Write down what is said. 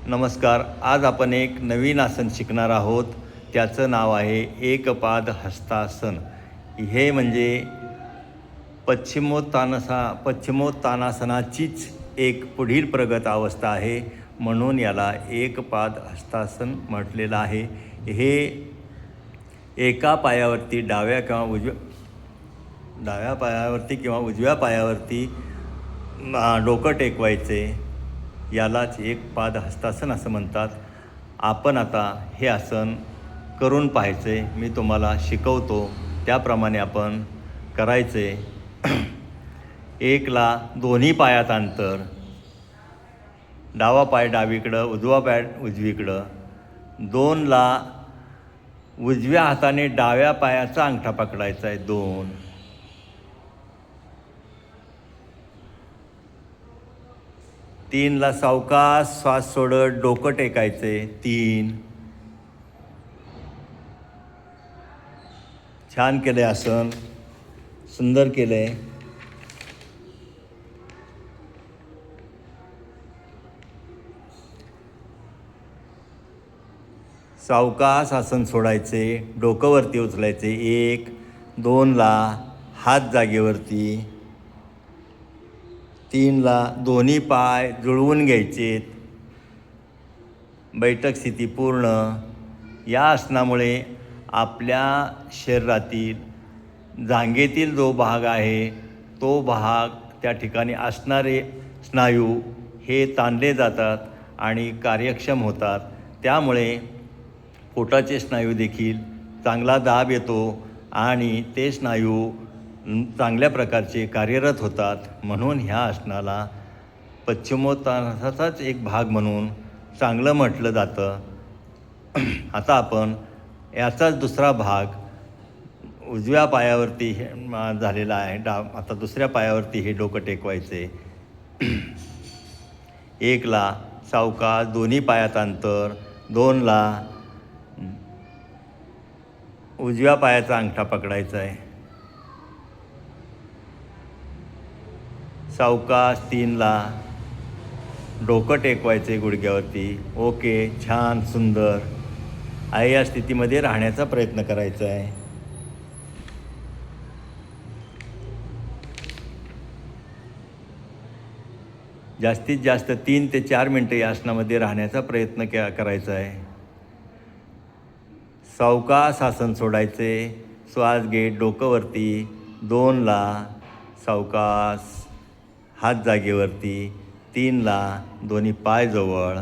नमस्कार. आज आपण एक नवीन आसन शिकणार आहोत. त्याचं नाव आहे एकपाद हस्तासन. हे म्हणजे पश्चिमोत्तानासनाचीच एक पुढील प्रगत अवस्था आहे, म्हणून याला एकपाद हस्तासन म्हटलेलं आहे. हे एका पायावरती डाव्या पायावरती किंवा उजव्या पायावरती डोकं टेकवायचे. यालाच एकपाद हस्तासन असं म्हणतात. आपण आता हे आसन करून पाहायचे. मी तुम्हाला शिकवतो त्याप्रमाणे आपण करायचे. एकला दोन्ही पायात अंतर, डावा पाय डावीकडं, उजवा पाय उजवीकडं. दोनला उजव्या हाताने डाव्या पायाचा अंगठा पकडायचा आहे. 2. तीनला सावकाश श्वास सोडत डोकं टेकायचे. 3. छान केले आसन, सुंदर केले. सावकाश आसन सोडायचे, डोकं वरती उचलायचे. 1. 2ला हात जागेवरती. 3ला दोन्ही पाय जुळवून घ्यायचेत. बैठक स्थिती पूर्ण. या आसनामुळे आपल्या शरीरातील जांघेतील जो भाग आहे तो भाग, त्या ठिकाणी असणारे स्नायू हे ताणले जातात आणि कार्यक्षम होतात. त्यामुळे पोटाचे स्नायू देखील चांगला दाब येतो आणि ते स्नायू चांगल्या प्रकारचे कार्यरत होतात. म्हणून ह्या आसनाला पश्चिमोत्तानाचाच एक भाग म्हणून चांगलं म्हटलं जातं. आता आपण याचाच दुसरा भाग उजव्या पायावरती झालेला आहे. आता दुसऱ्या पायावरती हे डोकं टेकवायचे. 1ला सावकाश दोन्ही पायात अंतर. 2ला उजव्या पायाचा अंगठा पकडायचा आहे. सावकाश 3ला डोकं टेकवायचे गुडघ्यावरती. ओके, छान, सुंदर आहे. या स्थितीमध्ये राहण्याचा प्रयत्न करायचा आहे. जास्तीत जास्त 3 ते 4 मिनटं या आसनामध्ये राहण्याचा प्रयत्न करायचा आहे. सावकाश आसन सोडायचे. श्वास घेत डोकं वरती. 2ला सावकाश हात जागेवरती. 3ला दोन्ही पाय जवळ.